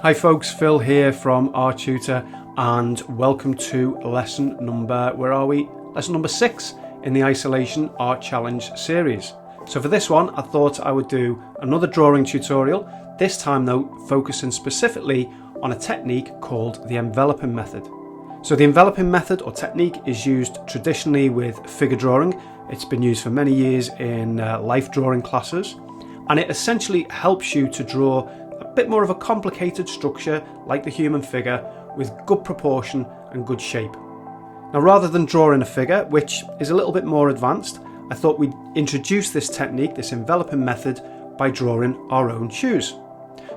Hi folks, Phil here from Art Tutor and welcome to lesson number, Lesson number 6 in the Isolation Art Challenge series. So for this one, I thought I would do another drawing tutorial, this time though focusing specifically on a technique called the enveloping method. So the enveloping method or technique is used traditionally with figure drawing. It's been used for many years in life drawing classes, and it essentially helps you to draw a bit more of a complicated structure like the human figure with good proportion and good shape. Now, rather than drawing a figure, which is a little bit more advanced, I thought we'd introduce this technique, this enveloping method, by drawing our own shoes.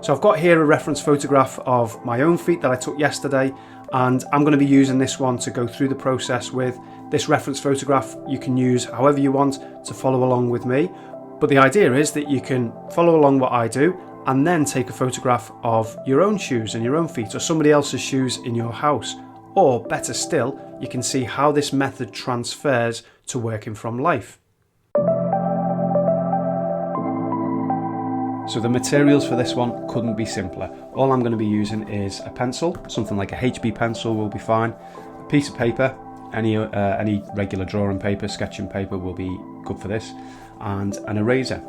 So I've got here a reference photograph of my own feet that I took yesterday, and I'm going to be using this one to go through the process with. This reference photograph you can use however you want to follow along with me, but the idea is that you can follow along what I do and then take a photograph of your own shoes and your own feet or somebody else's shoes in your house. Or better still, you can see how this method transfers to working from life. So the materials for this one couldn't be simpler. All I'm going to be using is a pencil, something like a HB pencil will be fine, a piece of paper, any regular drawing paper, sketching paper will be good for this, and an eraser.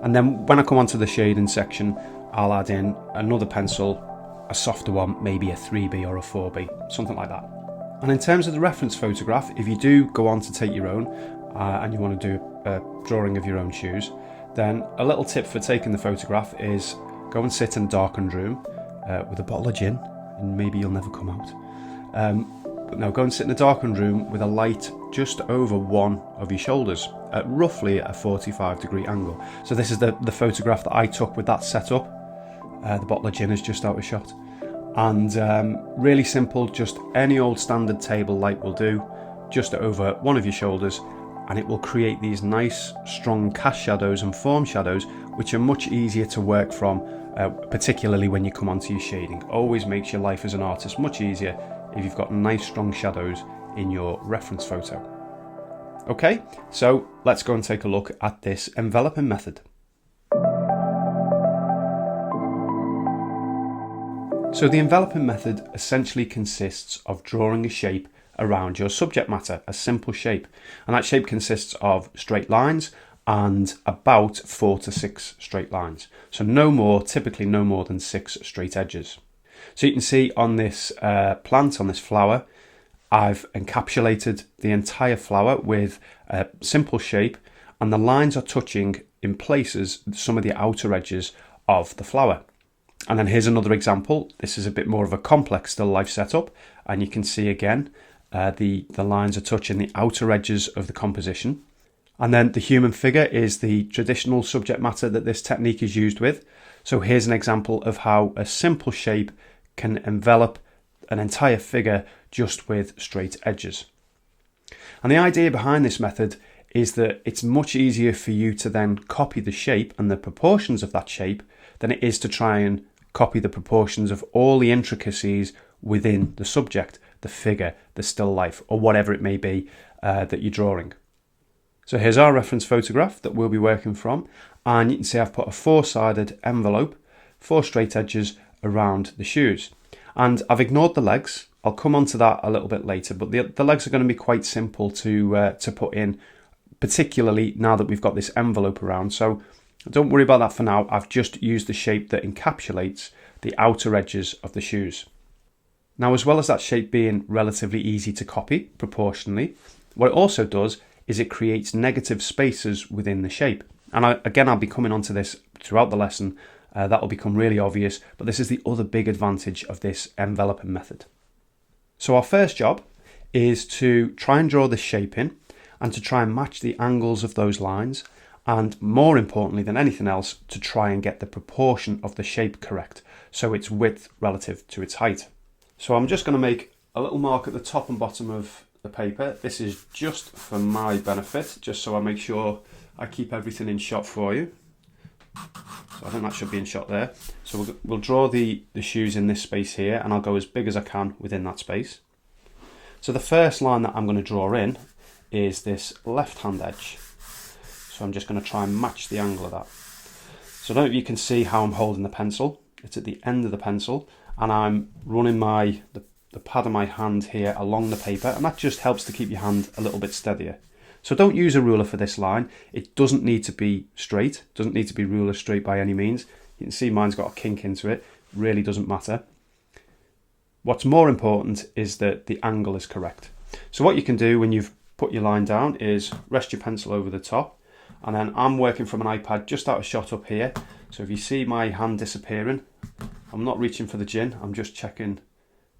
And then when I come onto the shading section, I'll add in another pencil, a softer one, maybe a 3B or a 4B, something like that. And in terms of the reference photograph, if you do go on to take your own and you want to do a drawing of your own shoes, then a little tip for taking the photograph is go and sit in a darkened room with a bottle of gin, and maybe you'll never come out. But no, go and sit in a darkened room with a light just over one of your shoulders at roughly a 45-degree angle. So this is the photograph that I took with that setup. The bottle of gin is just out of shot. And really simple, just any old standard table light will do, just over one of your shoulders, and it will create these nice strong cast shadows and form shadows which are much easier to work from, particularly when you come onto your shading. Always makes your life as an artist much easier if you've got nice strong shadows in your reference photo. Okay, so let's go and take a look at this enveloping method. So the enveloping method essentially consists of drawing a shape around your subject matter, a simple shape, and that shape consists of straight lines and about 4 to 6 straight lines. So typically no more than 6 straight edges. So you can see on this plant, on this flower, I've encapsulated the entire flower with a simple shape, and the lines are touching in places some of the outer edges of the flower. And then here's another example. This is a bit more of a complex still life setup, and you can see again the lines are touching the outer edges of the composition. And then the human figure is the traditional subject matter that this technique is used with. So here's an example of how a simple shape can envelop an entire figure just with straight edges. And the idea behind this method is that it's much easier for you to then copy the shape and the proportions of that shape than it is to try and copy the proportions of all the intricacies within the subject, the figure, the still life, or whatever it may be that you're drawing. So here's our reference photograph that we'll be working from, and you can see I've put a 4-sided envelope, 4 straight edges around the shoes. And I've ignored the legs. I'll come on to that a little bit later, but the legs are going to be quite simple to put in, particularly now that we've got this envelope around. So don't worry about that for now. I've just used the shape that encapsulates the outer edges of the shoes. Now, as well as that shape being relatively easy to copy proportionally, what it also does is it creates negative spaces within the shape. And I'll be coming on to this throughout the lesson. That will become really obvious, but this is the other big advantage of this enveloping method. So our first job is to try and draw this shape in and to try and match the angles of those lines, and more importantly than anything else, to try and get the proportion of the shape correct, so its width relative to its height. So I'm just going to make a little mark at the top and bottom of the paper. This is just for my benefit, just so I make sure I keep everything in shot for you. So I think that should be in shot there. So we'll draw the shoes in this space here, and I'll go as big as I can within that space. So the first line that I'm going to draw in is this left hand edge. So I'm just going to try and match the angle of that. So I don't know if you can see how I'm holding the pencil. It's at the end of the pencil, and I'm running the pad of my hand here along the paper, and that just helps to keep your hand a little bit steadier. So don't use a ruler for this line. It doesn't need to be straight, doesn't need to be ruler straight by any means. You can see mine's got a kink into it, really doesn't matter. What's more important is that the angle is correct. So what you can do when you've put your line down is rest your pencil over the top, and then I'm working from an iPad just out of shot up here. So if you see my hand disappearing, I'm not reaching for the gin, I'm just checking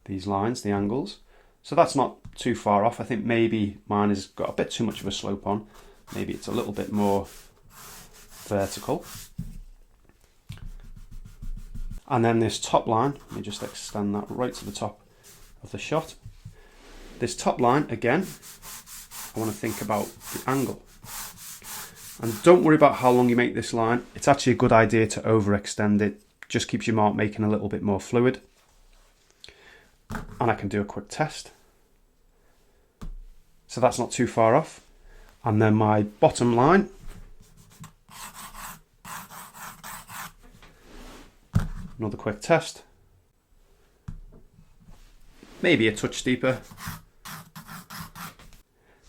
these lines, the angles. So that's not too far off. I think maybe mine has got a bit too much of a slope on. Maybe it's a little bit more vertical. And then this top line, let me just extend that right to the top of the shot. This top line, again, I want to think about the angle. And don't worry about how long you make this line. It's actually a good idea to overextend it. Just keeps your mark making a little bit more fluid. And I can do a quick test. So that's not too far off. And then my bottom line, another quick test. Maybe a touch steeper.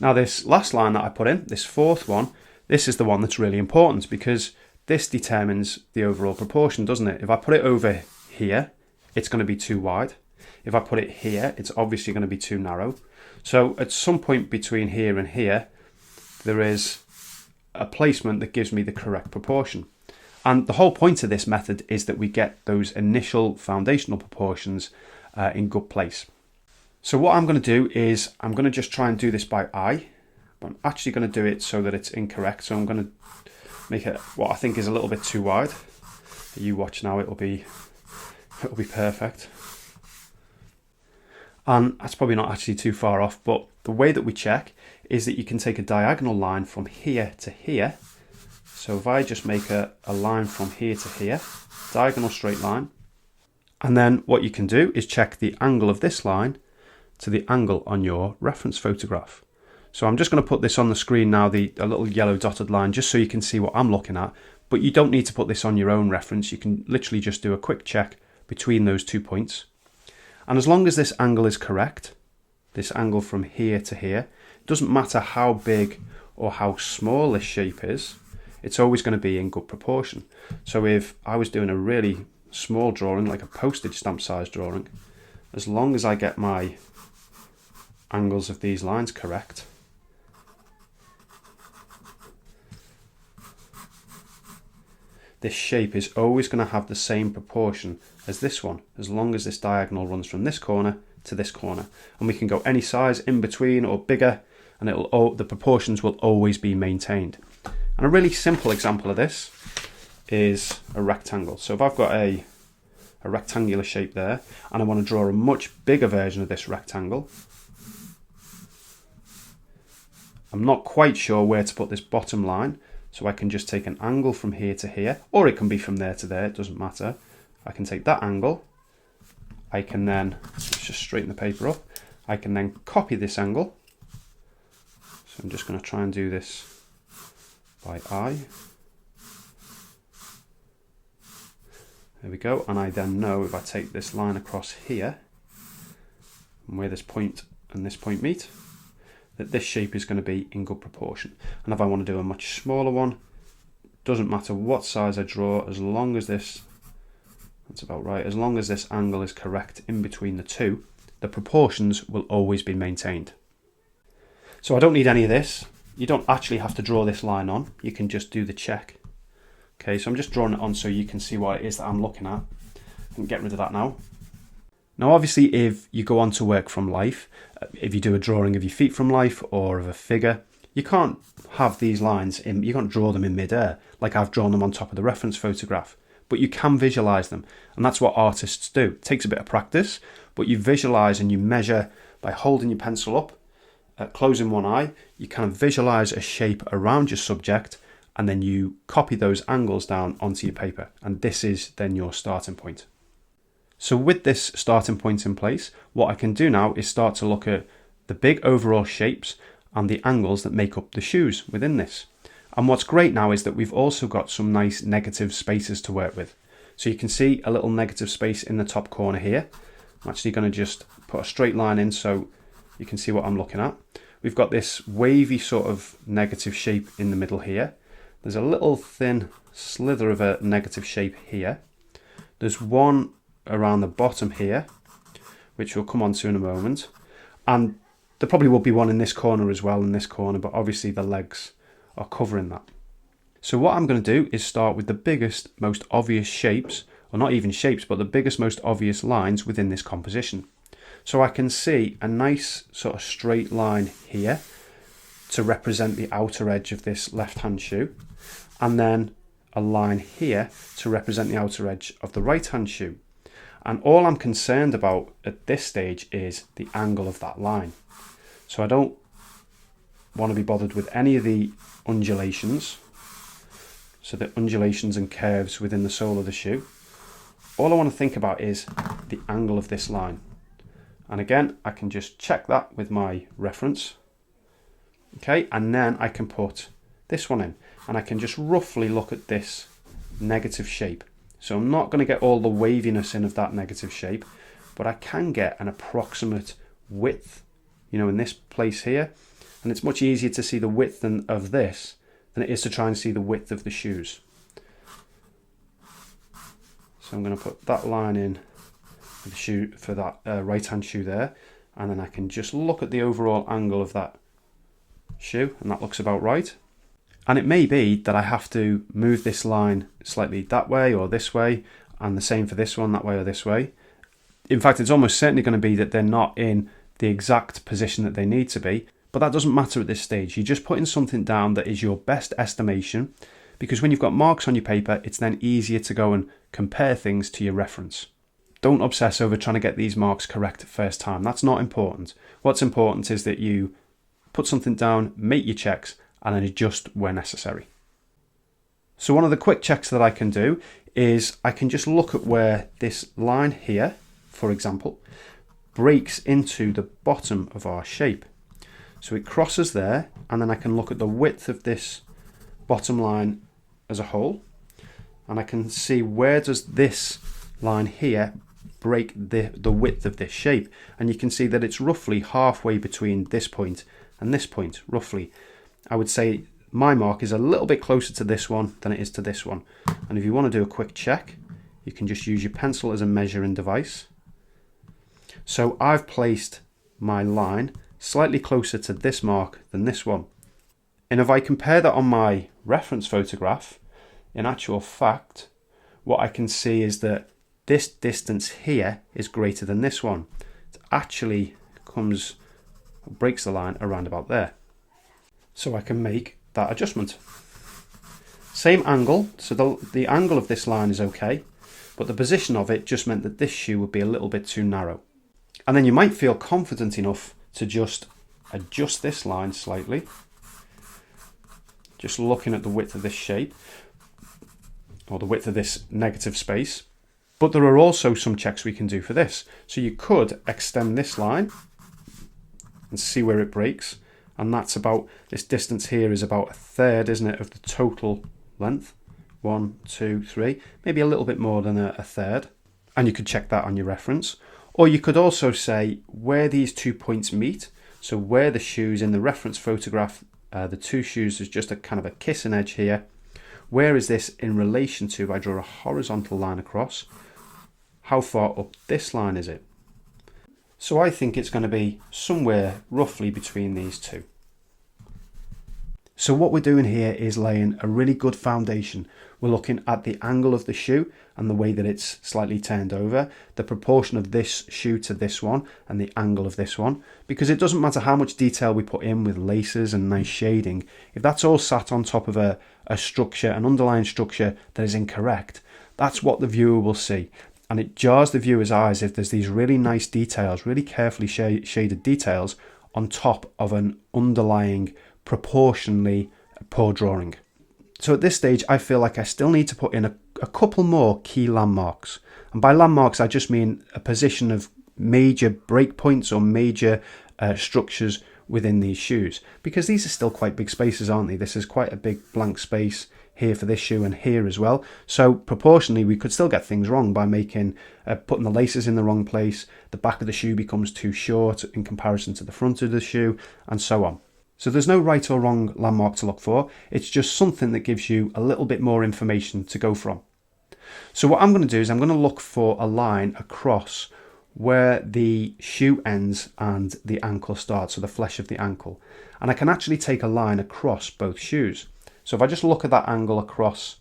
Now this last line that I put in, this fourth one, this is the one that's really important because this determines the overall proportion, doesn't it? If I put it over here, it's going to be too wide. If I put it here, it's obviously going to be too narrow. So at some point between here and here, there is a placement that gives me the correct proportion. And the whole point of this method is that we get those initial foundational proportions in good place. So what I'm going to do is I'm going to just try and do this by eye, but I'm actually going to do it so that it's incorrect. So I'm going to make it what I think is a little bit too wide. You watch now, it'll be perfect. And that's probably not actually too far off, but the way that we check is that you can take a diagonal line from here to here. So if I just make a line from here to here, diagonal straight line, and then what you can do is check the angle of this line to the angle on your reference photograph. So I'm just going to put this on the screen now, a little yellow dotted line, just so you can see what I'm looking at, but you don't need to put this on your own reference. You can literally just do a quick check between those 2 points. And as long as this angle is correct, this angle from here to here, it doesn't matter how big or how small this shape is, it's always going to be in good proportion. So if I was doing a really small drawing, like a postage stamp size drawing, as long as I get my angles of these lines correct, this shape is always going to have the same proportion as this one, as long as this diagonal runs from this corner to this corner. And we can go any size in between or bigger, and the proportions will always be maintained. And a really simple example of this is a rectangle. So if I've got a rectangular shape there, and I want to draw a much bigger version of this rectangle, I'm not quite sure where to put this bottom line, so I can just take an angle from here to here, or it can be from there to there, it doesn't matter. I can take that angle, I can then, let's just straighten the paper up, I can then copy this angle. So I'm just going to try and do this by eye. There we go, and I then know if I take this line across here, and where this point and this point meet, that this shape is going to be in good proportion. And if I want to do a much smaller one, doesn't matter what size I draw, as long as this, that's about right, as long as this angle is correct in between the two, the proportions will always be maintained. So I don't need any of this. You don't actually have to draw this line on, you can just do the check. Okay, so I'm just drawing it on so you can see what it is that I'm looking at. I can get rid of that now. Now obviously if you go on to work from life, if you do a drawing of your feet from life or of a figure, you can't have these lines, you can't draw them in mid-air like I've drawn them on top of the reference photograph, but you can visualize them, and that's what artists do. It takes a bit of practice, but you visualize and you measure by holding your pencil up, closing one eye, you kind of visualize a shape around your subject, and then you copy those angles down onto your paper, and this is then your starting point. So with this starting point in place, what I can do now is start to look at the big overall shapes and the angles that make up the shoes within this. And what's great now is that we've also got some nice negative spaces to work with. So you can see a little negative space in the top corner here. I'm actually going to just put a straight line in so you can see what I'm looking at. We've got this wavy sort of negative shape in the middle here. There's a little thin slither of a negative shape here. There's one around the bottom here, which we'll come on to in a moment. And there probably will be one in this corner as well, in this corner, but obviously the legs are covering that. So what I'm going to do is start with the biggest, most obvious shapes, or not even shapes, but the biggest, most obvious lines within this composition. So I can see a nice sort of straight line here to represent the outer edge of this left-hand shoe, and then a line here to represent the outer edge of the right-hand shoe. And all I'm concerned about at this stage is the angle of that line. So I don't want to be bothered with any of the undulations, so the undulations and curves within the sole of the shoe. All I want to think about is the angle of this line. And again, I can just check that with my reference. Okay, and then I can put this one in, and I can just roughly look at this negative shape. So I'm not going to get all the waviness in of that negative shape, but I can get an approximate width, in this place here. And it's much easier to see the width of this than it is to try and see the width of the shoes. So I'm going to put that line in for the shoe, for that right-hand shoe there, and then I can just look at the overall angle of that shoe, and that looks about right. And it may be that I have to move this line slightly that way or this way, and the same for this one, that way or this way. In fact, it's almost certainly going to be that they're not in the exact position that they need to be, but that doesn't matter at this stage. You're just putting something down that is your best estimation, because when you've got marks on your paper, it's then easier to go and compare things to your reference. Don't obsess over trying to get these marks correct first time. That's not important. What's important is that you put something down, make your checks, and then adjust where necessary. So one of the quick checks that I can do is I can just look at where this line here, for example, breaks into the bottom of our shape. So it crosses there, and then I can look at the width of this bottom line as a whole, and I can see where does this line here break the width of this shape, and you can see that it's roughly halfway between this point and this point, roughly. I would say my mark is a little bit closer to this one than it is to this one. And if you want to do a quick check, you can just use your pencil as a measuring device. So I've placed my line slightly closer to this mark than this one. And if I compare that on my reference photograph, in actual fact, what I can see is that this distance here is greater than this one. It actually breaks the line around about there. So I can make that adjustment. Same angle, so the angle of this line is okay, but the position of it just meant that this shoe would be a little bit too narrow. And then you might feel confident enough to just adjust this line slightly, just looking at the width of this shape, or the width of this negative space. But there are also some checks we can do for this. So you could extend this line and see where it breaks. And that's about, this distance here is about a third, isn't it, of the total length. 1, 2, 3, maybe a little bit more than a third. And you could check that on your reference. Or you could also say where these 2 points meet. So where the shoes in the reference photograph, the 2 shoes is just a kind of a kissing edge here. Where is this in relation to, if I draw a horizontal line across, how far up this line is it? So I think it's going to be somewhere roughly between these two. So what we're doing here is laying a really good foundation. We're looking at the angle of the shoe and the way that it's slightly turned over, the proportion of this shoe to this one and the angle of this one, because it doesn't matter how much detail we put in with laces and nice shading, if that's all sat on top of a structure, an underlying structure that is incorrect, that's what the viewer will see. And it jars the viewer's eyes if there's these really nice details, really carefully shaded details on top of an underlying proportionally poor drawing. So at this stage, I feel like I still need to put in a couple more key landmarks. And by landmarks, I just mean a position of major breakpoints or major structures within these shoes. Because these are still quite big spaces, aren't they? This is quite a big blank space here for this shoe and here as well. So proportionally, we could still get things wrong by making putting the laces in the wrong place. The back of the shoe becomes too short in comparison to the front of the shoe, and so on. So there's no right or wrong landmark to look for. It's just something that gives you a little bit more information to go from. So what I'm going to do is I'm going to look for a line across where the shoe ends and the ankle starts, so the flesh of the ankle. And I can actually take a line across both shoes. So if I just look at that angle across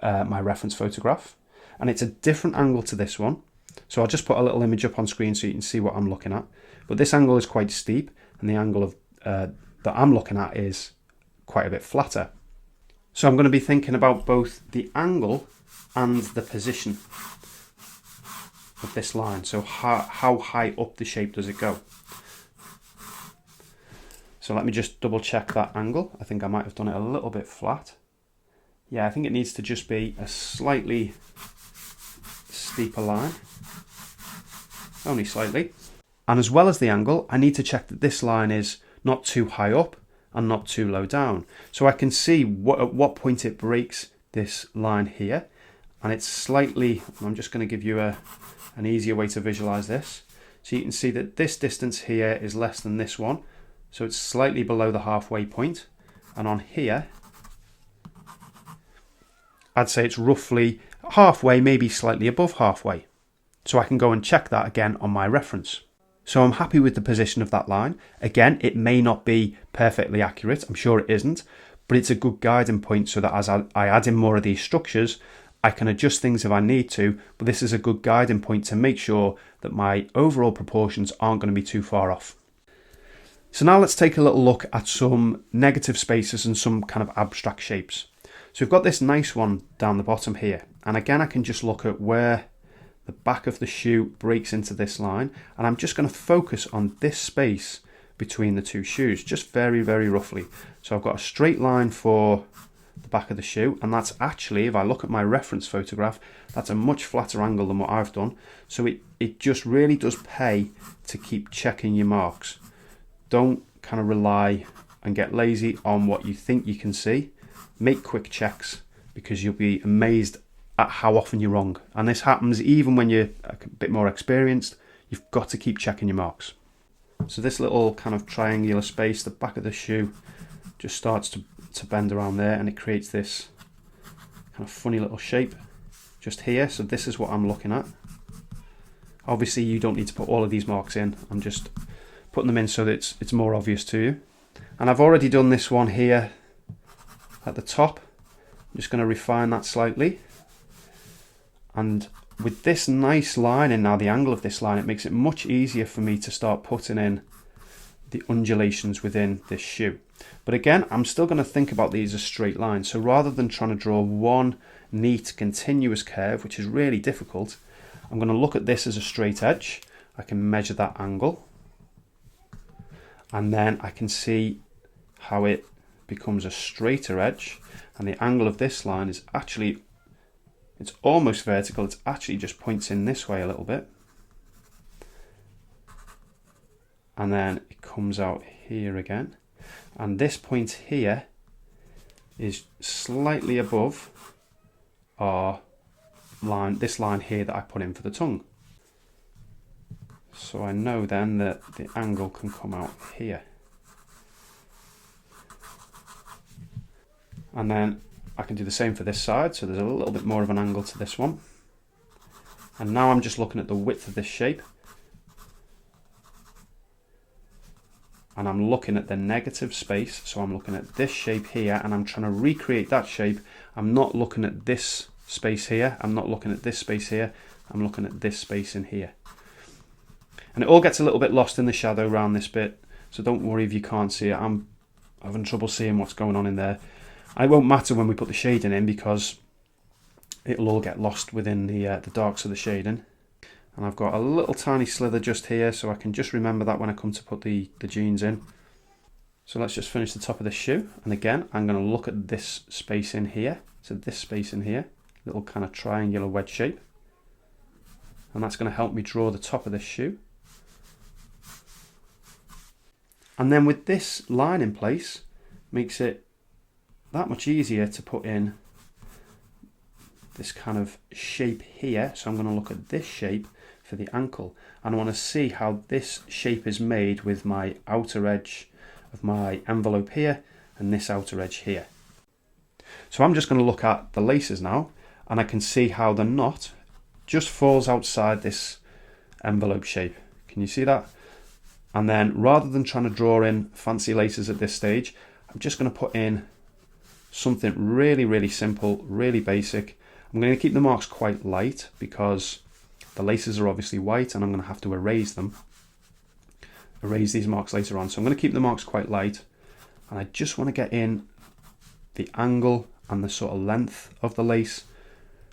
my reference photograph, and it's a different angle to this one. So I'll just put a little image up on screen so you can see what I'm looking at. But this angle is quite steep, and the angle of that I'm looking at is quite a bit flatter. So I'm going to be thinking about both the angle and the position of this line. So how high up the shape does it go? So let me just double check that angle. I think I might have done it a little bit flat. Yeah, I think it needs to just be a slightly steeper line. Only slightly. And as well as the angle, I need to check that this line is not too high up and not too low down. So I can see at what point it breaks this line here. And it's slightly, I'm just going to give you an easier way to visualize this. So you can see that this distance here is less than this one. So it's slightly below the halfway point. And on here, I'd say it's roughly halfway, maybe slightly above halfway. So I can go and check that again on my reference. So I'm happy with the position of that line. Again, it may not be perfectly accurate. I'm sure it isn't, but it's a good guiding point so that as I add in more of these structures, I can adjust things if I need to, but this is a good guiding point to make sure that my overall proportions aren't going to be too far off. So now let's take a little look at some negative spaces and some kind of abstract shapes. So we've got this nice one down the bottom here. And again, I can just look at where the back of the shoe breaks into this line. And I'm just going to focus on this space between the two shoes, just very, very roughly. So I've got a straight line for the back of the shoe. And that's actually, if I look at my reference photograph, that's a much flatter angle than what I've done. So it just really does pay to keep checking your marks. Don't kind of rely and get lazy on what you think you can see. Make quick checks because you'll be amazed at how often you're wrong. And this happens even when you're a bit more experienced. You've got to keep checking your marks. So this little kind of triangular space, the back of the shoe just starts to bend around there, and it creates this kind of funny little shape just here. So this is what I'm looking at. Obviously you don't need to put all of these marks in. I'm just putting them in so that it's more obvious to you. And I've already done this one here at the top. I'm just going to refine that slightly. And with this nice line and now the angle of this line, it makes it much easier for me to start putting in the undulations within this shoe. But again, I'm still going to think about these as straight lines. So rather than trying to draw one neat continuous curve, which is really difficult, I'm going to look at this as a straight edge. I can measure that angle. And then I can see how it becomes a straighter edge. And the angle of this line is actually, it's almost vertical. It's actually just points in this way a little bit. And then it comes out here again. And this point here is slightly above our line, this line here that I put in for the tongue. So I know then that the angle can come out here. And then I can do the same for this side, so there's a little bit more of an angle to this one. And now I'm just looking at the width of this shape. And I'm looking at the negative space, so I'm looking at this shape here, and I'm trying to recreate that shape. I'm not looking at this space here, I'm not looking at this space here, I'm looking at this space in here. And it all gets a little bit lost in the shadow around this bit, so don't worry if you can't see it. I'm having trouble seeing what's going on in there. And it won't matter when we put the shading in because it'll all get lost within the darks of the shading. And I've got a little tiny slither just here, so I can just remember that when I come to put the jeans in. So let's just finish the top of the shoe. And again, I'm going to look at this space in here. So this space in here, little kind of triangular wedge shape. And that's going to help me draw the top of this shoe. And then with this line in place, makes it that much easier to put in this kind of shape here. So I'm going to look at this shape for the ankle, and I want to see how this shape is made with my outer edge of my envelope here and this outer edge here. So I'm just going to look at the laces now, and I can see how the knot just falls outside this envelope shape. Can you see that? And then rather than trying to draw in fancy laces at this stage, I'm just going to put in something really, really simple, really basic. I'm going to keep the marks quite light because the laces are obviously white and I'm going to have to erase them. Erase these marks later on. So I'm going to keep the marks quite light, and I just want to get in the angle and the sort of length of the lace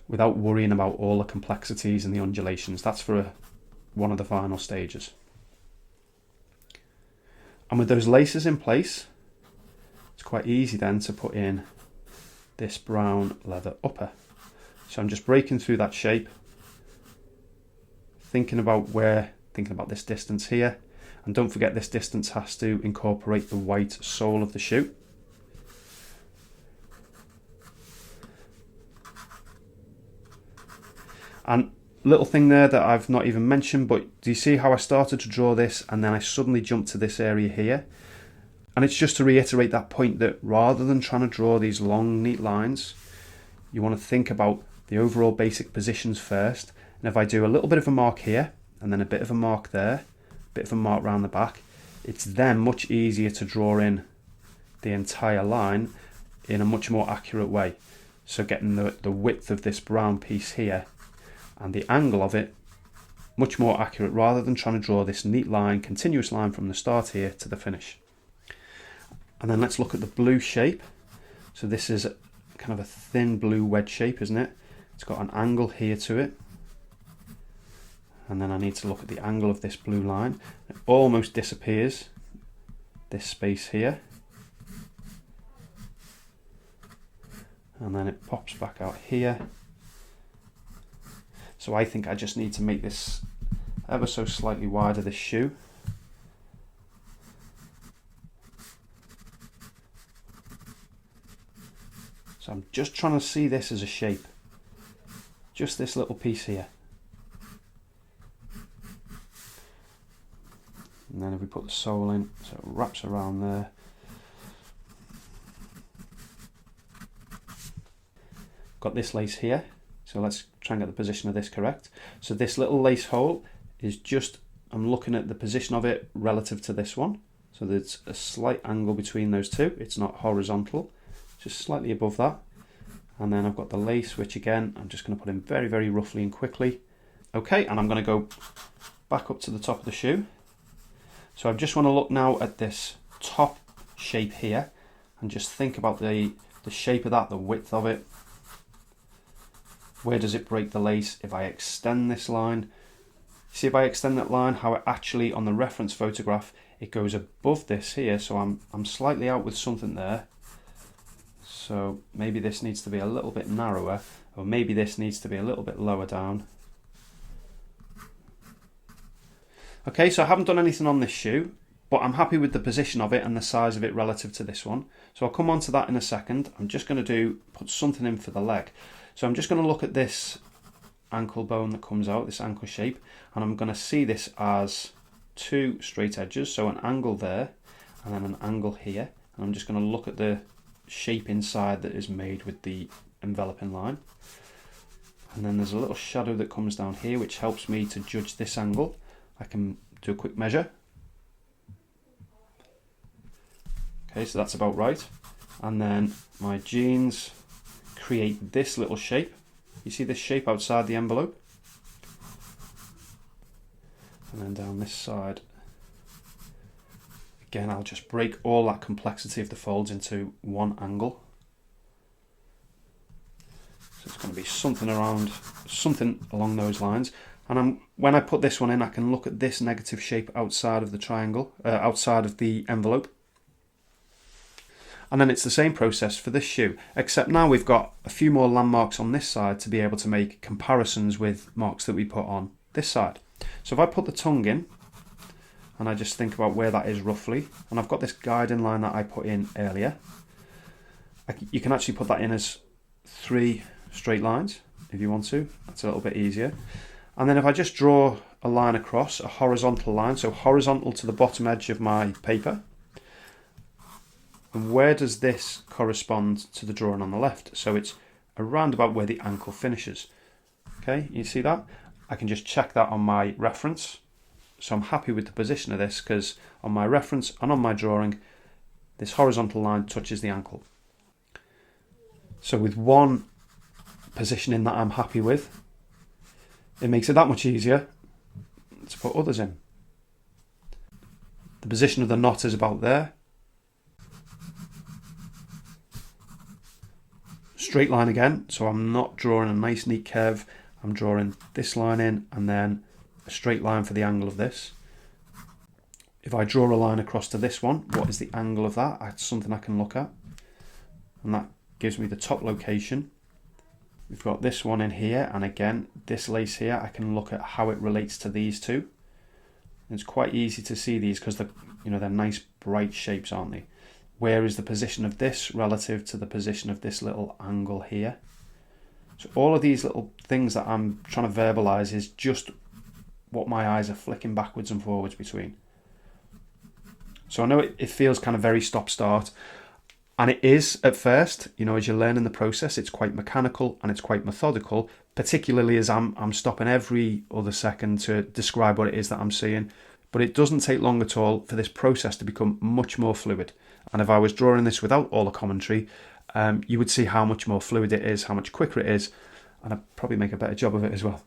without worrying about all the complexities and the undulations. That's for one of the final stages. And with those laces in place, it's quite easy then to put in this brown leather upper. So I'm just breaking through that shape, thinking about this distance here. And don't forget, this distance has to incorporate the white sole of the shoe. And little thing there that I've not even mentioned, but do you see how I started to draw this and then I suddenly jumped to this area here? And it's just to reiterate that point that rather than trying to draw these long, neat lines, you want to think about the overall basic positions first. And if I do a little bit of a mark here and then a bit of a mark there, a bit of a mark around the back, it's then much easier to draw in the entire line in a much more accurate way. So getting the width of this brown piece here and the angle of it much more accurate, rather than trying to draw this neat line, continuous line from the start here to the finish. And then let's look at the blue shape. So this is kind of a thin blue wedge shape, isn't it? It's got an angle here to it. And then I need to look at the angle of this blue line. It almost disappears, this space here. And then it pops back out here. So I think I just need to make this ever so slightly wider, this shoe. So I'm just trying to see this as a shape. Just this little piece here. And then if we put the sole in, so it wraps around there. Got this lace here. So let's try and get the position of this correct. So this little lace hole is just, I'm looking at the position of it relative to this one. So there's a slight angle between those two. It's not horizontal, just slightly above that. And then I've got the lace, which again, I'm just going to put in very, very roughly and quickly. Okay, and I'm going to go back up to the top of the shoe. So I just want to look now at this top shape here and just think about the shape of that, the width of it. Where does it break the lace? If I extend this line, see if I extend that line, how it actually on the reference photograph, it goes above this here. So I'm slightly out with something there. So maybe this needs to be a little bit narrower, or maybe this needs to be a little bit lower down. Okay, so I haven't done anything on this shoe, but I'm happy with the position of it and the size of it relative to this one. So I'll come on to that in a second. I'm just going to put something in for the leg. So I'm just going to look at this ankle bone that comes out, this ankle shape, and I'm going to see this as two straight edges, so an angle there and then an angle here. And I'm just going to look at the shape inside that is made with the enveloping line. And then there's a little shadow that comes down here which helps me to judge this angle. I can do a quick measure. Okay, so that's about right. And then my jeans create this little shape. You see this shape outside the envelope? And then down this side, again, I'll just break all that complexity of the folds into one angle. So it's going to be something along those lines. And when I put this one in, I can look at this negative shape outside of the triangle, outside of the envelope. And then it's the same process for this shoe, except now we've got a few more landmarks on this side to be able to make comparisons with marks that we put on this side. So if I put the tongue in, and I just think about where that is roughly, and I've got this guiding line that I put in earlier, you can actually put that in as 3 straight lines. if you want to. That's a little bit easier. And then if I just draw a line across, a horizontal line, so horizontal to the bottom edge of my paper. And where does this correspond to the drawing on the left? So it's around about where the ankle finishes. Okay, you see that? I can just check that on my reference. So I'm happy with the position of this because on my reference and on my drawing, this horizontal line touches the ankle. So with one positioning that I'm happy with, it makes it that much easier to put others in. The position of the knot is about there. Straight line again, so I'm not drawing a nice neat curve. I'm drawing this line in and then a straight line for the angle of this. If I draw a line across to this one, what is the angle of that? That's something I can look at. And that gives me the top location. We've got this one in here, and again, this lace here, I can look at how it relates to these two. And it's quite easy to see these because they're nice bright shapes, aren't they? Where is the position of this relative to the position of this little angle here? So all of these little things that I'm trying to verbalize is just what my eyes are flicking backwards and forwards between. So I know it feels kind of very stop-start, and it is at first, as you learn in the process, it's quite mechanical and it's quite methodical, particularly as I'm stopping every other second to describe what it is that I'm seeing. But it doesn't take long at all for this process to become much more fluid. And if I was drawing this without all the commentary, you would see how much more fluid it is, how much quicker it is, and I'd probably make a better job of it as well.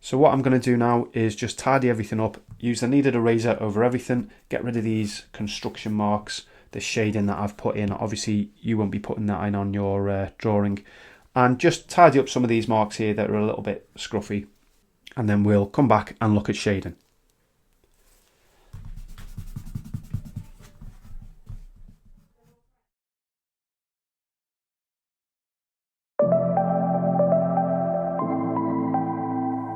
So what I'm going to do now is just tidy everything up, use the kneaded eraser over everything, get rid of these construction marks, the shading that I've put in. Obviously you won't be putting that in on your drawing, and just tidy up some of these marks here that are a little bit scruffy, and then we'll come back and look at shading.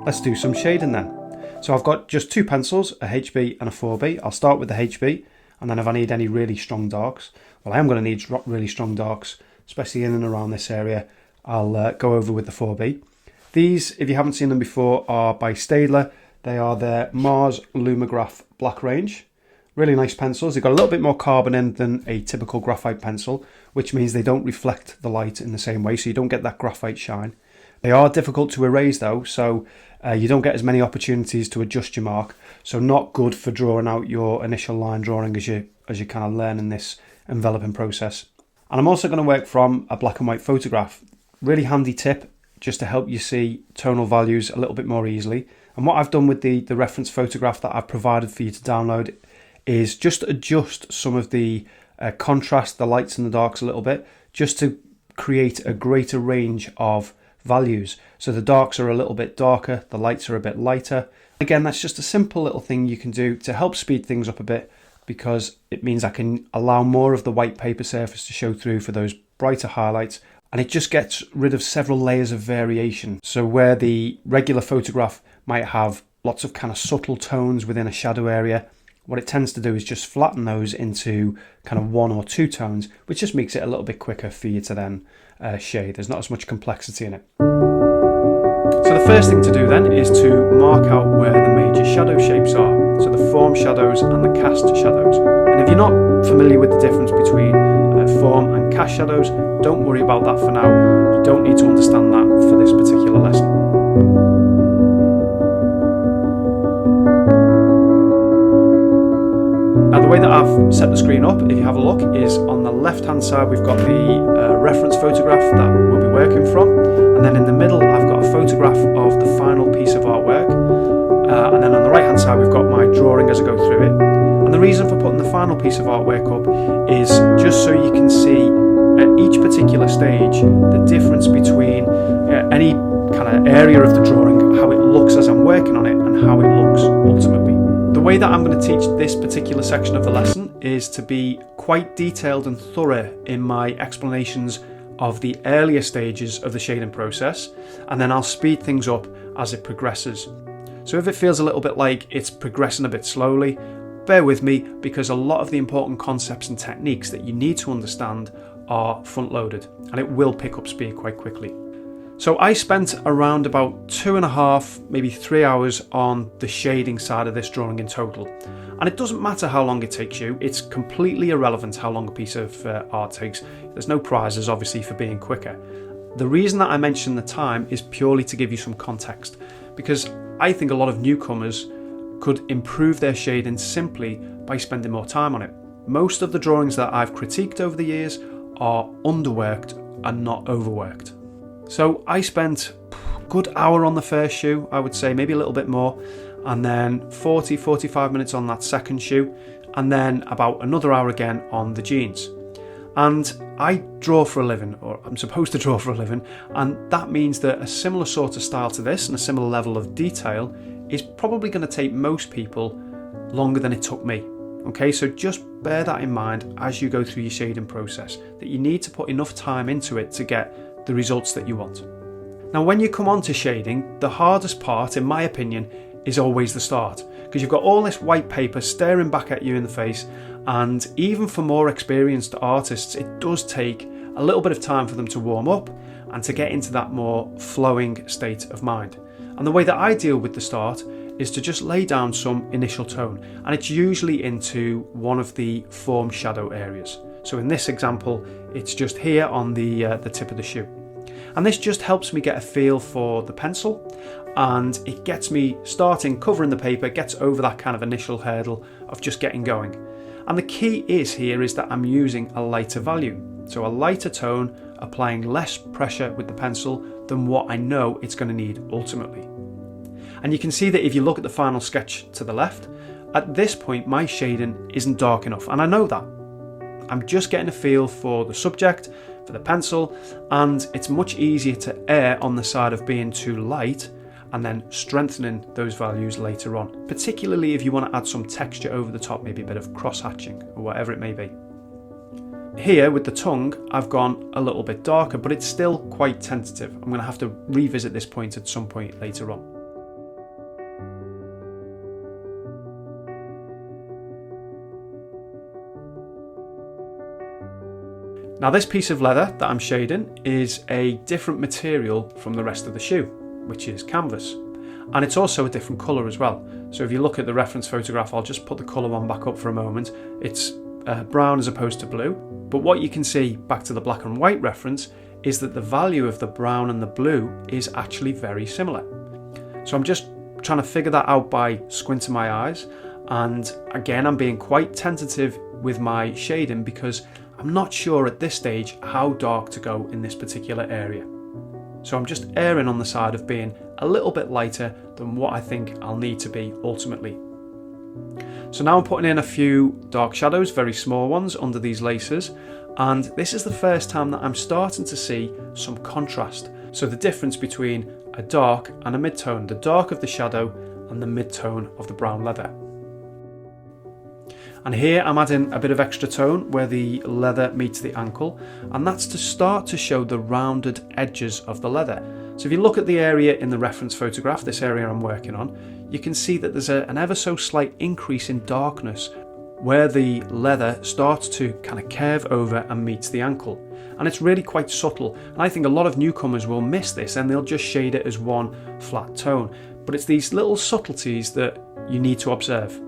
Let's do some shading then. So I've got just two pencils, a HB and a 4B. I'll start with the HB, and then if I need any really strong darks, well, I am going to need really strong darks, especially in and around this area, I'll go over with the 4B. These, if you haven't seen them before, are by Staedtler. They are their Mars Lumograph Black range. Really nice pencils. They've got a little bit more carbon in than a typical graphite pencil, which means they don't reflect the light in the same way, so you don't get that graphite shine. They are difficult to erase though, so you don't get as many opportunities to adjust your mark, so not good for drawing out your initial line drawing as you kind of learn in this enveloping process. And I'm also going to work from a black and white photograph. Really handy tip just to help you see tonal values a little bit more easily. And what I've done with the reference photograph that I've provided for you to download is just adjust some of the contrast, the lights and the darks a little bit, just to create a greater range of values. So the darks are a little bit darker, the lights are a bit lighter. Again, that's just a simple little thing you can do to help speed things up a bit, because it means I can allow more of the white paper surface to show through for those brighter highlights, and it just gets rid of several layers of variation. So where the regular photograph might have lots of kind of subtle tones within a shadow area, what it tends to do is just flatten those into kind of one or two tones, which just makes it a little bit quicker for you to then shade. There's not as much complexity in it. So the first thing to do then is to mark out where the major shadow shapes are. So the form shadows and the cast shadows. And if you're not familiar with the difference between form and cast shadows, don't worry about that for now. You don't need to understand that for this particular lesson. Now the way that I've set the screen up, if you have a look, is on the left hand side we've got the reference photograph that we'll be working from, and then in the middle I've got a photograph of the final piece of artwork, and then on the right hand side we've got my drawing as I go through it. And the reason for putting the final piece of artwork up is just so you can see at each particular stage the difference between any kind of area of the drawing, how it looks as I'm working on it, and how it looks ultimately. The way that I'm going to teach this particular section of the lesson is to be quite detailed and thorough in my explanations of the earlier stages of the shading process, and then I'll speed things up as it progresses. So if it feels a little bit like it's progressing a bit slowly, bear with me, because a lot of the important concepts and techniques that you need to understand are front loaded, and it will pick up speed quite quickly. So I spent around about 2.5, maybe 3 hours on the shading side of this drawing in total. And it doesn't matter how long it takes you, it's completely irrelevant how long a piece of art takes. There's no prizes obviously for being quicker. The reason that I mention the time is purely to give you some context, because I think a lot of newcomers could improve their shading simply by spending more time on it. Most of the drawings that I've critiqued over the years are underworked and not overworked. So I spent a good hour on the first shoe, I would say, maybe a little bit more, and then 40-45 minutes on that second shoe, and then about another hour again on the jeans. And I draw for a living, or I'm supposed to draw for a living, and that means that a similar sort of style to this and a similar level of detail is probably going to take most people longer than it took me. Okay, so just bear that in mind as you go through your shading process, that you need to put enough time into it to get the results that you want. Now, when you come on to shading, the hardest part, in my opinion, is always the start, because you've got all this white paper staring back at you in the face, and even for more experienced artists, it does take a little bit of time for them to warm up and to get into that more flowing state of mind. And the way that I deal with the start is to just lay down some initial tone, and it's usually into one of the form shadow areas. So in this example, it's just here on the tip of the shoe. And this just helps me get a feel for the pencil, and it gets me starting covering the paper, gets over that kind of initial hurdle of just getting going. And the key is that I'm using a lighter value. So a lighter tone, applying less pressure with the pencil than what I know it's going to need ultimately. And you can see that if you look at the final sketch to the left, at this point my shading isn't dark enough, and I know that. I'm just getting a feel for the subject, for the pencil, and it's much easier to err on the side of being too light and then strengthening those values later on, particularly if you want to add some texture over the top, maybe a bit of cross-hatching or whatever it may be. Here with the tongue, I've gone a little bit darker, but it's still quite tentative. I'm going to have to revisit this point at some point later on. Now, this piece of leather that I'm shading is a different material from the rest of the shoe, which is canvas, and it's also a different colour as well. So if you look at the reference photograph, I'll just put the colour one back up for a moment. It's brown as opposed to blue, but what you can see back to the black and white reference is that the value of the brown and the blue is actually very similar. So I'm just trying to figure that out by squinting my eyes, and again I'm being quite tentative with my shading because I'm not sure at this stage how dark to go in this particular area. So I'm just erring on the side of being a little bit lighter than what I think I'll need to be ultimately. So now I'm putting in a few dark shadows, very small ones, under these laces, and this is the first time that I'm starting to see some contrast. So the difference between a dark and a mid-tone, the dark of the shadow and the mid-tone of the brown leather. And here I'm adding a bit of extra tone where the leather meets the ankle, and that's to start to show the rounded edges of the leather. So if you look at the area in the reference photograph, this area I'm working on, you can see that there's an ever so slight increase in darkness where the leather starts to kind of curve over and meets the ankle. And it's really quite subtle, and I think a lot of newcomers will miss this and they'll just shade it as one flat tone. But it's these little subtleties that you need to observe.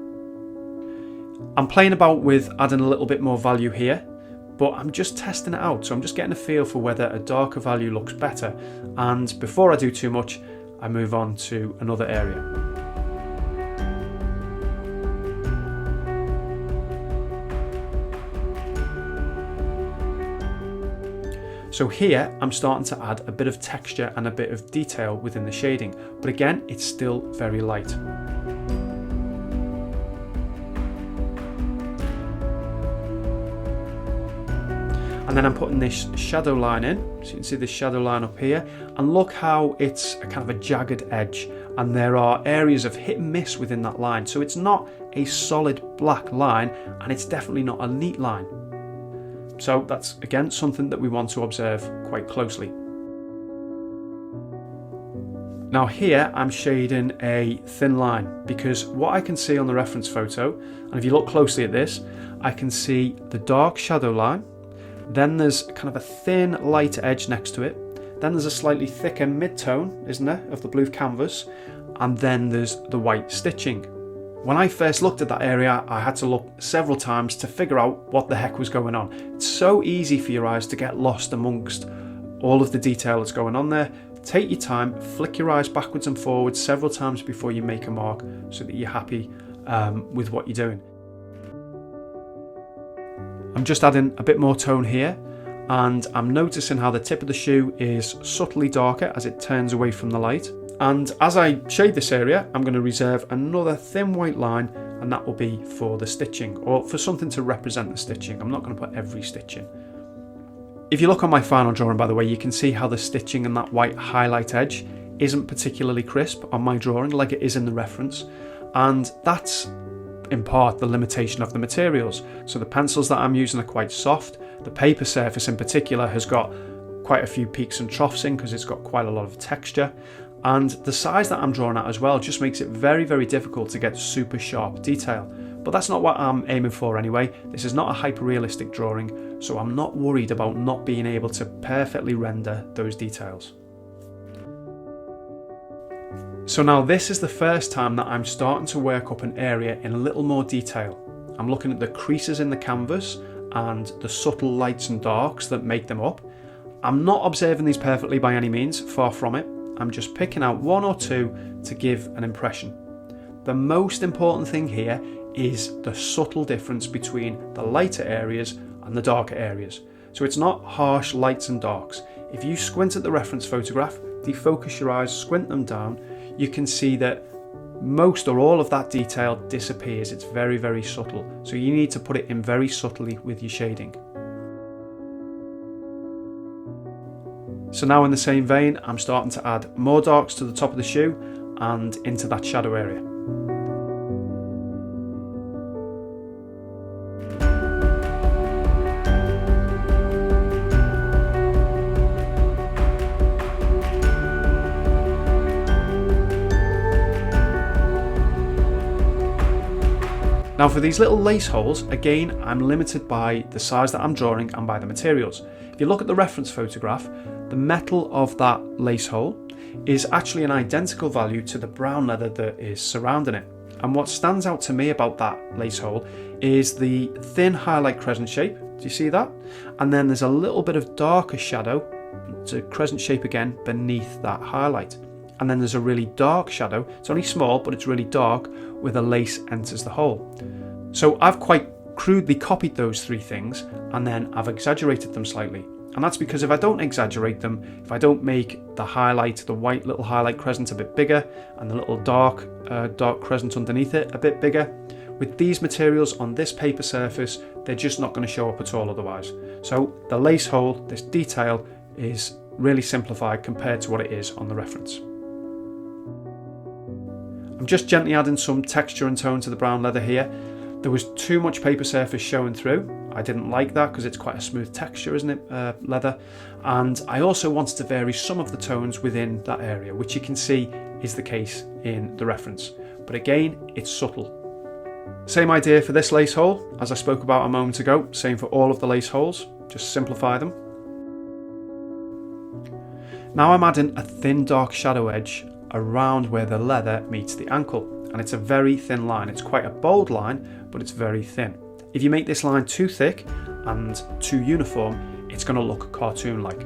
I'm playing about with adding a little bit more value here, but I'm just testing it out. So I'm just getting a feel for whether a darker value looks better. And before I do too much, I move on to another area. So here I'm starting to add a bit of texture and a bit of detail within the shading, but again, it's still very light. And then I'm putting this shadow line in, so you can see this shadow line up here, and look how it's a kind of a jagged edge, and there are areas of hit and miss within that line. So it's not a solid black line, and it's definitely not a neat line. So that's again something that we want to observe quite closely. Now here I'm shading a thin line because what I can see on the reference photo, and if you look closely at this, I can see the dark shadow line, Then there's kind of a thin light edge next to it. Then there's a slightly thicker mid-tone, isn't there, of the blue canvas. And then there's the white stitching. When I first looked at that area, I had to look several times to figure out what the heck was going on. It's so easy for your eyes to get lost amongst all of the detail that's going on there. Take your time, flick your eyes backwards and forwards several times before you make a mark so that you're happy with what you're doing. I'm just adding a bit more tone here, and I'm noticing how the tip of the shoe is subtly darker as it turns away from the light. And as I shade this area, I'm going to reserve another thin white line, and that will be for the stitching, or for something to represent the stitching. I'm not going to put every stitch in. If you look on my final drawing, by the way, you can see how the stitching and that white highlight edge isn't particularly crisp on my drawing like it is in the reference, and that's in part the limitation of the materials. So the pencils that I'm using are quite soft. The paper surface in particular has got quite a few peaks and troughs in because it's got quite a lot of texture, and the size that I'm drawing at as well just makes it very, very difficult to get super sharp detail. But that's not what I'm aiming for anyway. This is not a hyper-realistic drawing, so I'm not worried about not being able to perfectly render those details. So now this is the first time that I'm starting to work up an area in a little more detail. I'm looking at the creases in the canvas and the subtle lights and darks that make them up. I'm not observing these perfectly by any means, far from it. I'm just picking out one or two to give an impression. The most important thing here is the subtle difference between the lighter areas and the darker areas. So it's not harsh lights and darks. If you squint at the reference photograph, defocus your eyes, squint them down, you can see that most or all of that detail disappears. It's very, very subtle. So you need to put it in very subtly with your shading. So now in the same vein, I'm starting to add more darks to the top of the shoe and into that shadow area. Now for these little lace holes, again, I'm limited by the size that I'm drawing and by the materials. If you look at the reference photograph, the metal of that lace hole is actually an identical value to the brown leather that is surrounding it. And what stands out to me about that lace hole is the thin highlight crescent shape. Do you see that? And then there's a little bit of darker shadow, it's a crescent shape again, beneath that highlight. And then there's a really dark shadow. It's only small, but it's really dark, where the lace enters the hole. So I've quite crudely copied those three things, and then I've exaggerated them slightly. And that's because if I don't exaggerate them, if I don't make the highlight, the white little highlight crescent a bit bigger, and the little dark crescent underneath it a bit bigger, with these materials on this paper surface, they're just not going to show up at all otherwise. So the lace hole, this detail, is really simplified compared to what it is on the reference. I'm just gently adding some texture and tone to the brown leather here. There was too much paper surface showing through. I didn't like that because it's quite a smooth texture, isn't it, leather? And I also wanted to vary some of the tones within that area, which you can see is the case in the reference. But again, it's subtle. Same idea for this lace hole, as I spoke about a moment ago. Same for all of the lace holes, just simplify them. Now I'm adding a thin dark shadow edge around where the leather meets the ankle, and it's a very thin line. It's quite a bold line, but it's very thin. If you make this line too thick and too uniform, it's going to look cartoon-like.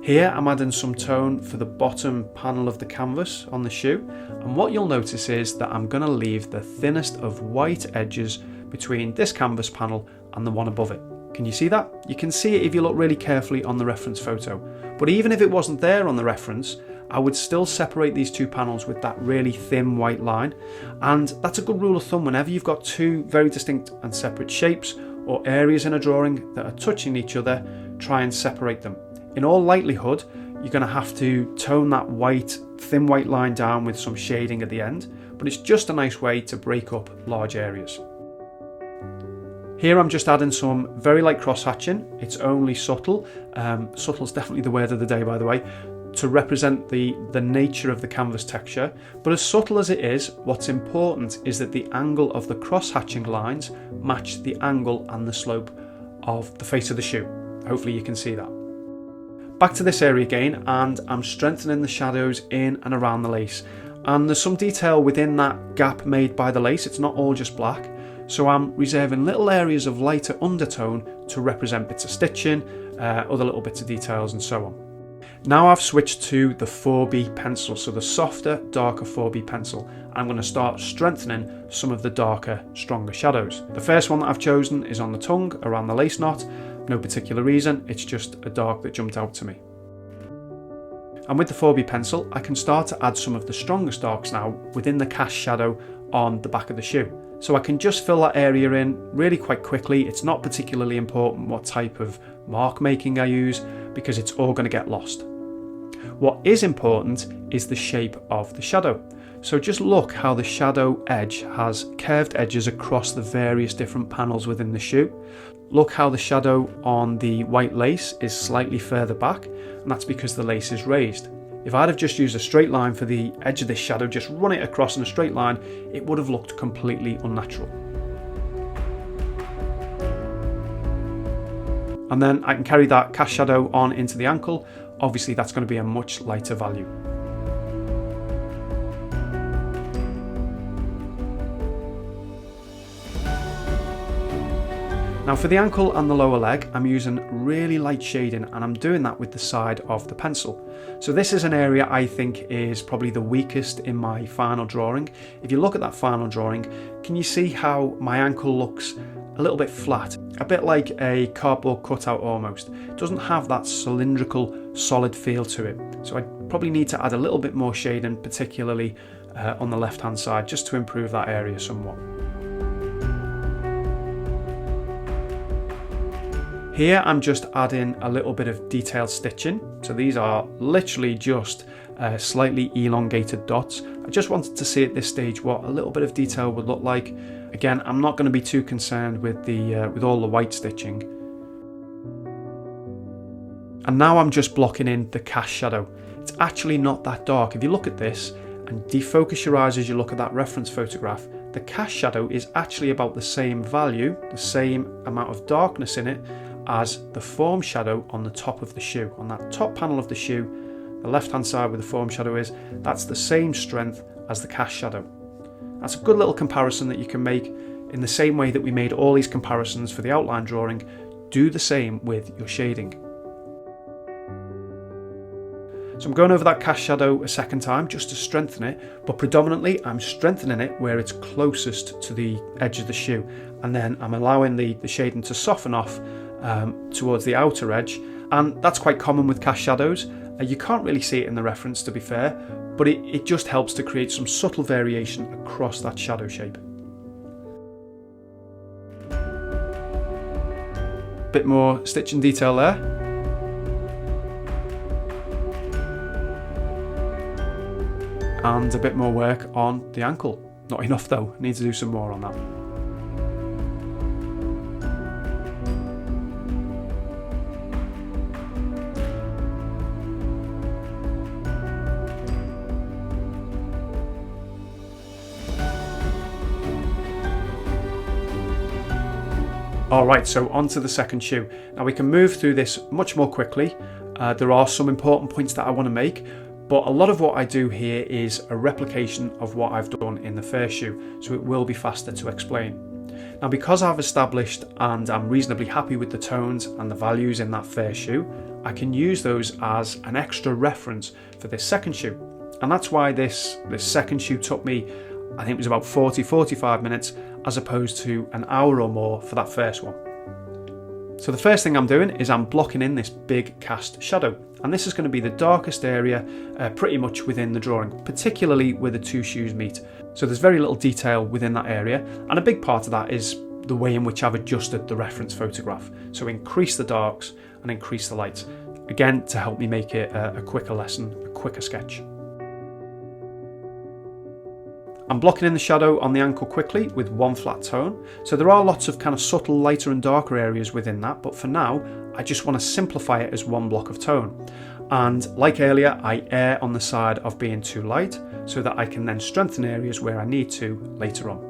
Here I'm adding some tone for the bottom panel of the canvas on the shoe, and what you'll notice is that I'm going to leave the thinnest of white edges between this canvas panel and the one above it. Can you see that? You can see it if you look really carefully on the reference photo, but even if it wasn't there on the reference, I would still separate these two panels with that really thin white line, and that's a good rule of thumb whenever you've got two very distinct and separate shapes or areas in a drawing that are touching each other. Try and separate them. In all likelihood, you're going to have to tone that thin white line down with some shading at the end, but it's just a nice way to break up large areas. Here I'm just adding some very light cross hatching. It's only subtle. Subtle is definitely the word of the day, by the way. to represent the nature of the canvas texture, but as subtle as it is, what's important is that the angle of the cross-hatching lines match the angle and the slope of the face of the shoe. Hopefully you can see that. Back to this area again, and I'm strengthening the shadows in and around the lace. And there's some detail within that gap made by the lace, it's not all just black. So I'm reserving little areas of lighter undertone to represent bits of stitching, other little bits of details and so on. Now I've switched to the 4B pencil, so the softer, darker 4B pencil. I'm going to start strengthening some of the darker, stronger shadows. The first one that I've chosen is on the tongue, around the lace knot. No particular reason, it's just a dark that jumped out to me. And with the 4B pencil, I can start to add some of the strongest darks now within the cast shadow on the back of the shoe. So I can just fill that area in really quite quickly. It's not particularly important what type of mark making I use because it's all going to get lost. What is important is the shape of the shadow. So just look how the shadow edge has curved edges across the various different panels within the shoe. Look how the shadow on the white lace is slightly further back, and that's because the lace is raised. If I'd have just used a straight line for the edge of this shadow, just run it across in a straight line, it would have looked completely unnatural. And then I can carry that cast shadow on into the ankle. Obviously that's going to be a much lighter value. Now for the ankle and the lower leg, I'm using really light shading, and I'm doing that with the side of the pencil. So this is an area I think is probably the weakest in my final drawing. If you look at that final drawing, can you see how my ankle looks a little bit flat? A bit like a cardboard cutout almost. It doesn't have that cylindrical, solid feel to it. So I probably need to add a little bit more shading, particularly on the left hand side, just to improve that area somewhat. Here I'm just adding a little bit of detailed stitching. So these are literally just slightly elongated dots. I just wanted to see at this stage what a little bit of detail would look like. Again, I'm not going to be too concerned with with all the white stitching. And now I'm just blocking in the cast shadow. It's actually not that dark. If you look at this and defocus your eyes as you look at that reference photograph, the cast shadow is actually about the same value, the same amount of darkness in it as the form shadow on the top of the shoe. On that top panel of the shoe, the left hand side where the form shadow is, that's the same strength as the cast shadow. That's a good little comparison that you can make in the same way that we made all these comparisons for the outline drawing. Do the same with your shading. So I'm going over that cast shadow a second time just to strengthen it, but predominantly I'm strengthening it where it's closest to the edge of the shoe, and then I'm allowing the shading to soften off towards the outer edge. And that's quite common with cast shadows. You can't really see it in the reference, to be fair, but it just helps to create some subtle variation across that shadow shape. Bit more stitching detail there. And a bit more work on the ankle. Not enough though, I need to do some more on that. Alright, so on to the second shoe. Now we can move through this much more quickly. There are some important points that I want to make, but a lot of what I do here is a replication of what I've done in the first shoe, so it will be faster to explain. Now because I've established and I'm reasonably happy with the tones and the values in that first shoe, I can use those as an extra reference for this second shoe. And that's why this second shoe took me, I think it was about 40-45 minutes, as opposed to an hour or more for that first one. So the first thing I'm doing is I'm blocking in this big cast shadow, and this is going to be the darkest area pretty much within the drawing, particularly where the two shoes meet. So there's very little detail within that area, and a big part of that is the way in which I've adjusted the reference photograph. So increase the darks and increase the lights, again to help me make it a quicker lesson, a quicker sketch. I'm blocking in the shadow on the ankle quickly with one flat tone. So there are lots of kind of subtle lighter and darker areas within that, but for now I just want to simplify it as one block of tone. And like earlier, I err on the side of being too light so that I can then strengthen areas where I need to later on.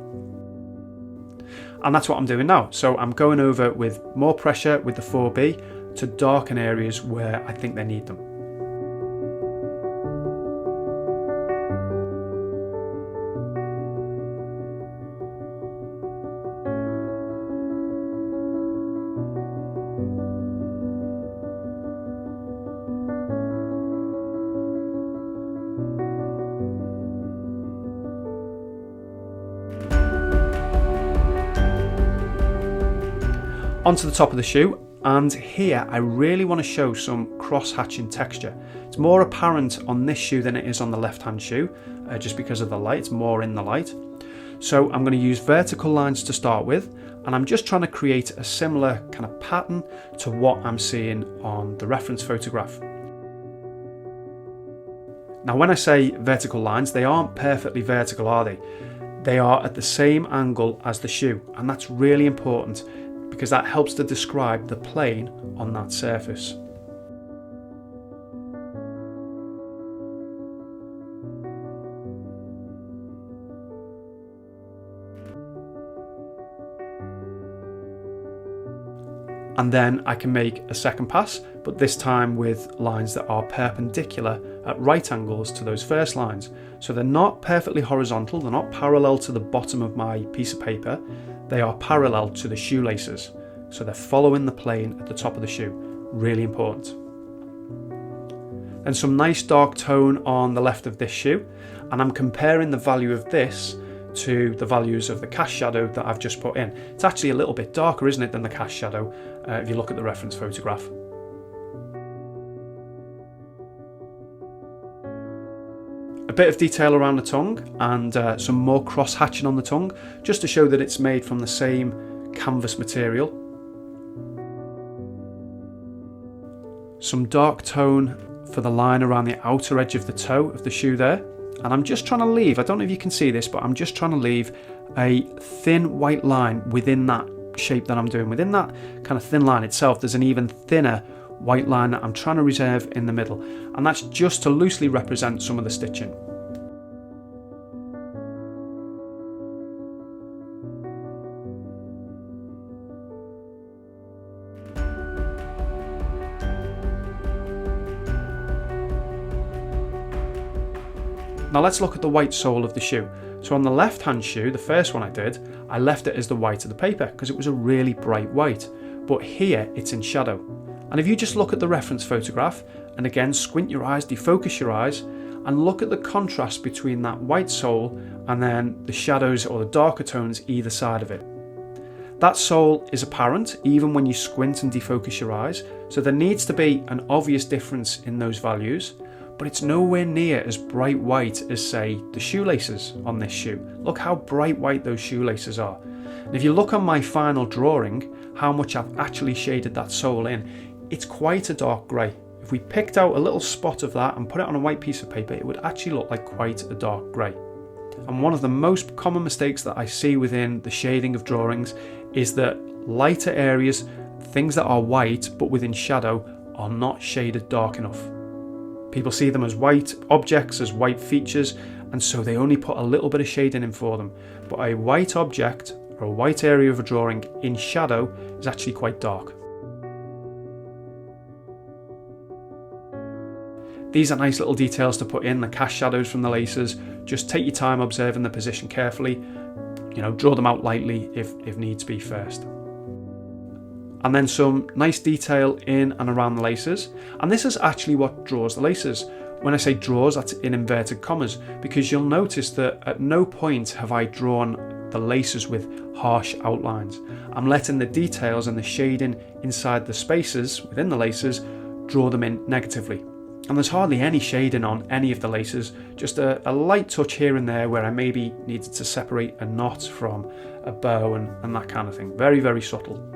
And that's what I'm doing now. So I'm going over with more pressure with the 4B to darken areas where I think they need them. Onto the top of the shoe, and here I really want to show some cross-hatching texture. It's more apparent on this shoe than it is on the left-hand shoe, just because of the light, it's more in the light. So I'm going to use vertical lines to start with, and I'm just trying to create a similar kind of pattern to what I'm seeing on the reference photograph. Now when I say vertical lines, they aren't perfectly vertical, are they? They are at the same angle as the shoe, and that's really important because that helps to describe the plane on that surface. And then I can make a second pass, but this time with lines that are perpendicular at right angles to those first lines. So they're not perfectly horizontal, they're not parallel to the bottom of my piece of paper, they are parallel to the shoelaces. So they're following the plane at the top of the shoe, really important. And some nice dark tone on the left of this shoe, and I'm comparing the value of this to the values of the cast shadow that I've just put in. It's actually a little bit darker, isn't it, than the cast shadow if you look at the reference photograph. A bit of detail around the tongue and some more cross hatching on the tongue, just to show that it's made from the same canvas material. Some dark tone for the line around the outer edge of the toe of the shoe there. And I'm just trying to leave, I don't know if you can see this, but I'm just trying to leave a thin white line within that shape that I'm doing. Within that kind of thin line itself, there's an even thinner white line that I'm trying to reserve in the middle. And that's just to loosely represent some of the stitching. Now let's look at the white sole of the shoe. So on the left hand shoe, the first one I did, I left it as the white of the paper because it was a really bright white. But here it's in shadow. And if you just look at the reference photograph, and again squint your eyes, defocus your eyes, and look at the contrast between that white sole and then the shadows or the darker tones either side of it. That sole is apparent even when you squint and defocus your eyes, so there needs to be an obvious difference in those values. But it's nowhere near as bright white as, say, the shoelaces on this shoe. Look how bright white those shoelaces are. And if you look on my final drawing, how much I've actually shaded that sole in, it's quite a dark grey. If we picked out a little spot of that and put it on a white piece of paper, it would actually look like quite a dark grey. And one of the most common mistakes that I see within the shading of drawings is that lighter areas, things that are white but within shadow, are not shaded dark enough. People see them as white objects, as white features, and so they only put a little bit of shading in for them. But a white object or a white area of a drawing in shadow is actually quite dark. These are nice little details to put in, the cast shadows from the laces. Just take your time observing the position carefully. Draw them out lightly if needs be first. And then some nice detail in and around the laces. And this is actually what draws the laces. When I say draws, that's in inverted commas, because you'll notice that at no point have I drawn the laces with harsh outlines. I'm letting the details and the shading inside the spaces within the laces draw them in negatively. And there's hardly any shading on any of the laces, just a light touch here and there where I maybe needed to separate a knot from a bow and that kind of thing. Very, very subtle.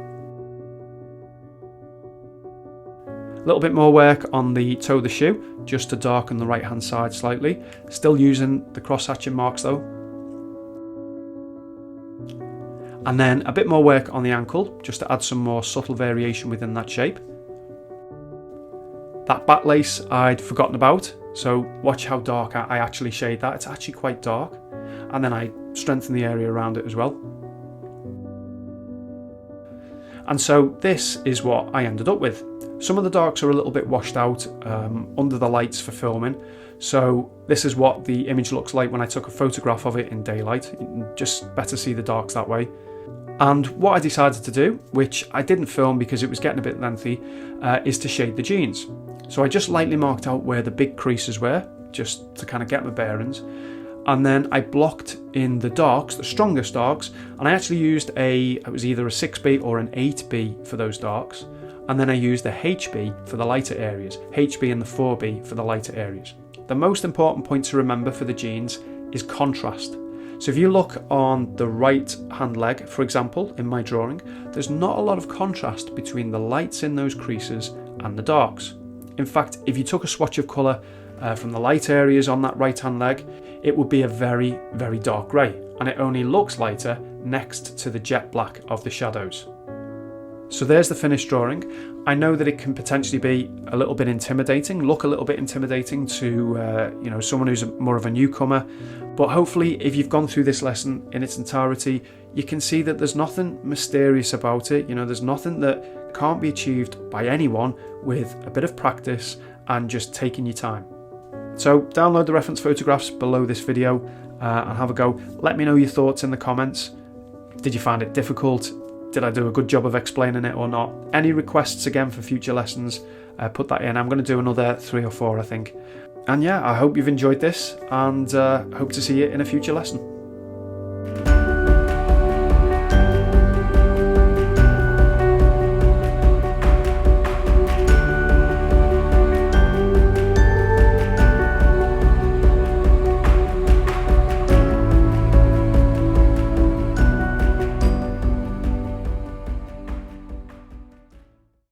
A little bit more work on the toe of the shoe, just to darken the right hand side slightly. Still using the cross hatching marks though. And then a bit more work on the ankle, just to add some more subtle variation within that shape. That back lace I'd forgotten about, so watch how dark I actually shade that. It's actually quite dark. And then I strengthen the area around it as well. And so this is what I ended up with. Some of the darks are a little bit washed out under the lights for filming. So this is what the image looks like when I took a photograph of it in daylight. You can just better see the darks that way. And what I decided to do, which I didn't film because it was getting a bit lengthy, is to shade the jeans. So I just lightly marked out where the big creases were, just to kind of get my bearings. And then I blocked in the darks, the strongest darks, and I actually used it was either a 6B or an 8B for those darks. And then I used the HB for the lighter areas, HB and the 4B for the lighter areas. The most important point to remember for the jeans is contrast. So if you look on the right hand leg, for example, in my drawing, there's not a lot of contrast between the lights in those creases and the darks. In fact, if you took a swatch of colour from the light areas on that right hand leg, it would be a very, very dark grey, and it only looks lighter next to the jet black of the shadows. So there's the finished drawing. I know that it can potentially be a little bit intimidating, look a little bit intimidating to someone who's more of a newcomer, but hopefully if you've gone through this lesson in its entirety, you can see that there's nothing mysterious about it. There's nothing that can't be achieved by anyone with a bit of practice and just taking your time. So download the reference photographs below this video and have a go. Let me know your thoughts in the comments. Did you find it difficult? Did I do a good job of explaining it or not? Any requests again for future lessons, put that in. I'm going to do another 3 or 4, I think. And yeah, I hope you've enjoyed this, and hope to see you in a future lesson.